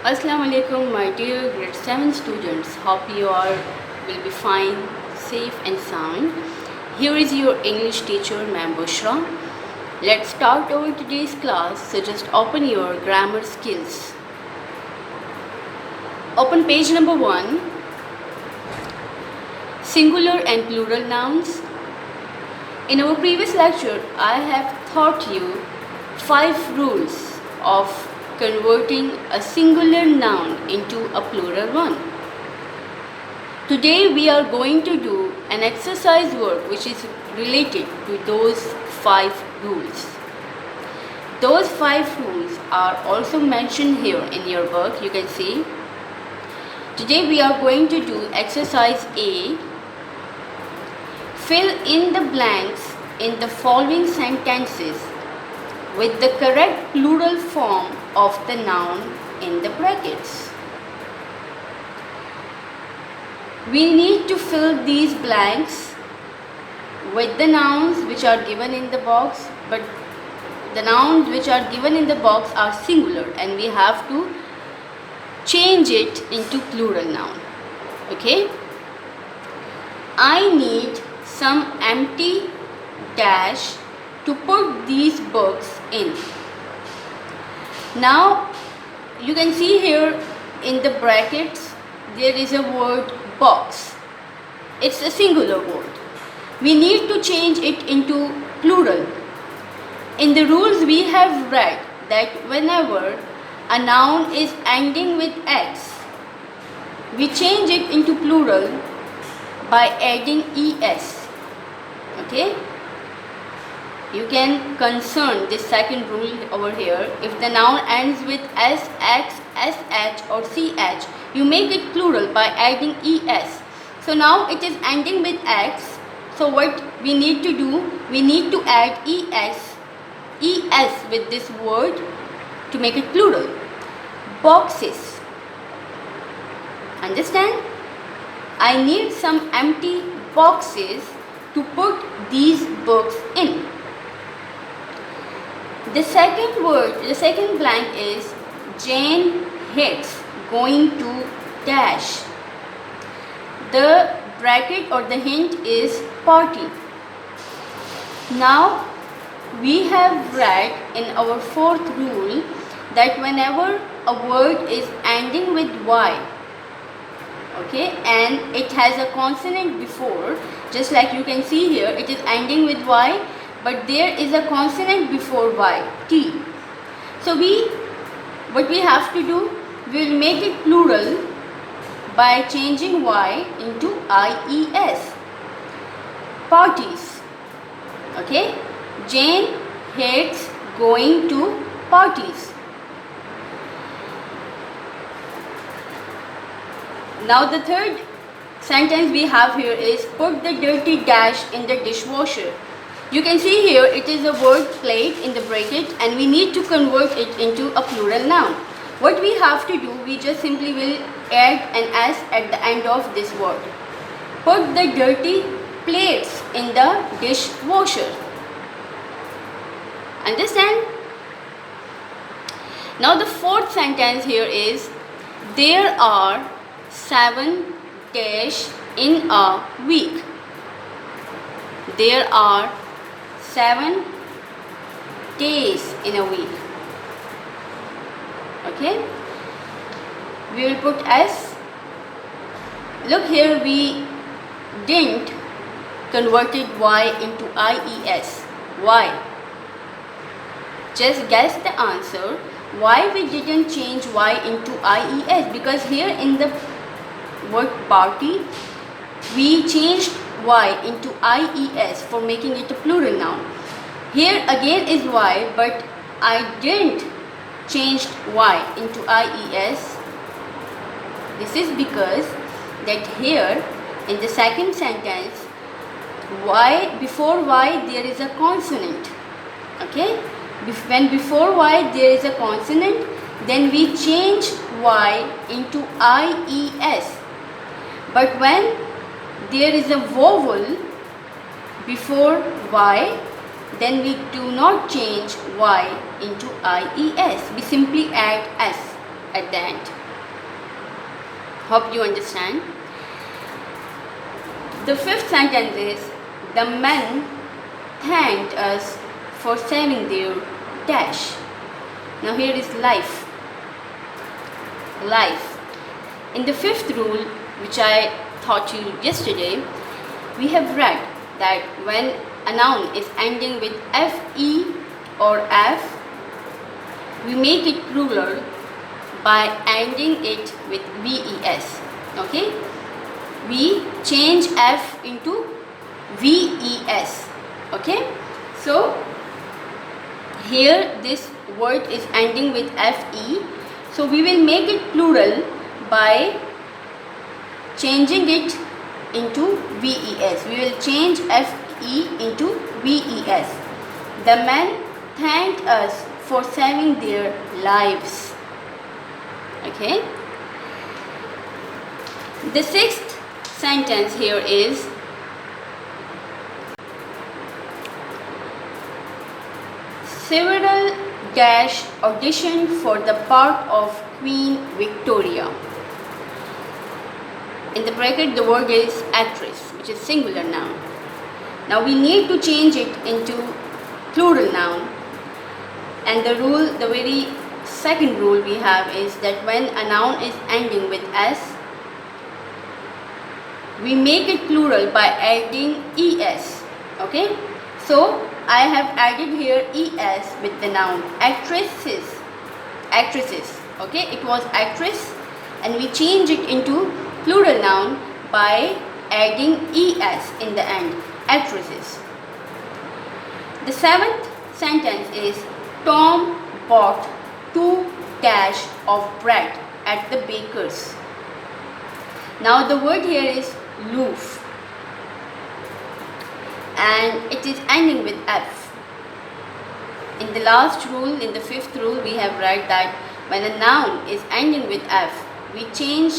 Assalamu alaikum, my dear grade 7 students. Hope you all will be fine, safe and sound. Here is your English teacher, Ma'am Bushra. Let's start our today's class, so just open your grammar skills. Open page number 1. Singular and plural nouns. In our previous lecture, I have taught you 5 rules of converting a singular noun into a plural one. Today we are going to do an exercise work which is related to those 5 rules. Those 5 rules are also mentioned here in your book, you can see. Today we are going to do exercise A. Fill in the blanks in the following sentences with the correct plural form of the noun in the brackets. We need to fill these blanks with the nouns which are given in the box, but the nouns which are given in the box are singular and we have to change it into plural noun. Okay? I need some empty dash to put these books in. Now you can see here in the brackets there is a word box. It's a singular word. We need to change it into plural. In the rules we have read that whenever a noun is ending with x, we change it into plural by adding es. Okay? You can concern this second rule over here. If the noun ends with s, x, sh or ch, you make it plural by adding es. So now it is ending with x. So what we need to do? We need to add es with this word to make it plural. Boxes. Understand? I need some empty boxes to put these books in. The second blank is Jane hates going to dash. The bracket or the hint is party. Now we have read in our 4th rule that whenever a word is ending with y, okay, and it has a consonant before, just like you can see here, it is ending with y, but there is a consonant before y, t. So what we have to do, we will make it plural by changing y into ies. Parties. Okay? Jane hates going to parties. Now the third sentence we have here is put the dirty dash in the dishwasher. You can see here it is a word plate in the bracket and we need to convert it into a plural noun. What we have to do, we just simply will add an s at the end of this word. Put the dirty plates in the dishwasher. Understand? Now the 4th sentence here is there are 7 days in a week. There are 7 days in a week. Okay? We will put s. Look here, we didn't converted y into ies. Why? Just guess the answer. Why we didn't change y into ies? Because here in the word party, we changed y into ies for making it a plural noun. Here again is y, but I didn't change y into ies. This is because that here in the second sentence, y before y there is a consonant. Okay? When before y there is a consonant, then we change y into ies. But when there is a vowel before y, then we do not change y into IES. We simply add S. at the end. Hope you understand. The fifth sentence is, the men thanked us for saving their dash. Now here is life. Life. In the fifth rule, which I taught you yesterday, we have read that when a noun is ending with fe or f, we make it plural by ending it with ves. Okay? We change f into ves. Okay? So here this word is ending with fe, so we will make it plural by changing it into ves. We will change fe into ves. The men thanked us for saving their lives. Okay? The sixth sentence here is, several dash auditioned for the part of Queen Victoria. In the bracket, the word is actress, which is singular noun. Now we need to change it into plural noun, and the very second rule we have is that when a noun is ending with s, we make it plural by adding es. Okay? So I have added here es with the noun actresses. Okay? It was actress, and we change it into plural noun by adding es in the end, actresses. The seventh sentence is, Tom bought 2 dash of bread at the baker's. Now the word here is loaf, and it is ending with f. In the last rule, in the fifth rule, we have read that when a noun is ending with f, we change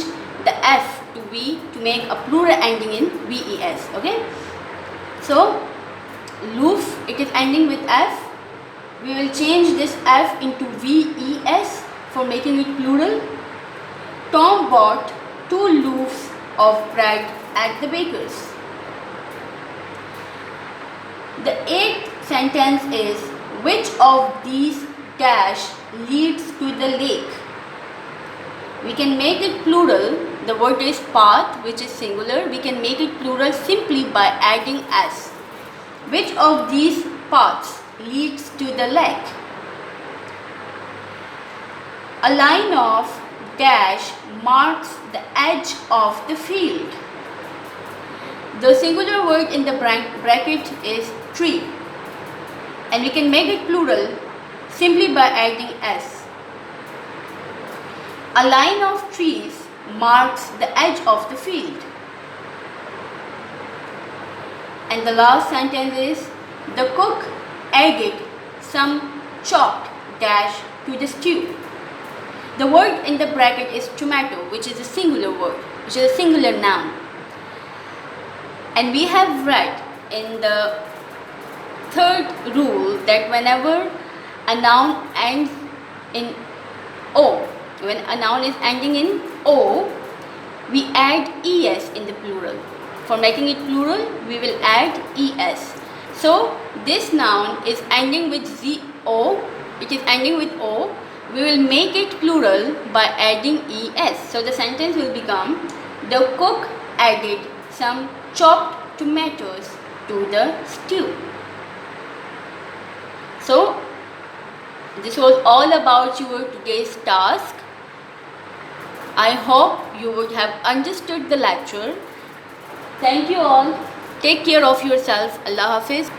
the f to v to make a plural ending in ves. Okay? So loaf, it is ending with f. We will change this f into ves for making it plural. Tom bought 2 loaves of bread at the baker's. The eighth sentence is, which of these dash leads to the lake? We can make it plural. The word is path, which is singular. We can make it plural simply by adding s. Which of these paths leads to the lake? A line of dash marks the edge of the field. The singular word in the bracket is tree, and we can make it plural simply by adding s. A line of trees marks the edge of the field. And the last sentence is, the cook added some chopped dash to the stew. The word in the bracket is tomato, which is a singular word, which is a singular noun. And we have read in the third rule that whenever a noun ends in o, when a noun is ending in o, we add es in the plural. For making it plural, we will add es. So this noun is ending with o, it is ending with o. We will make it plural by adding es. So the sentence will become, the cook added some chopped tomatoes to the stew. So this was all about your today's task. I hope you would have understood the lecture. Thank you all. Take care of yourself. Allah Hafiz.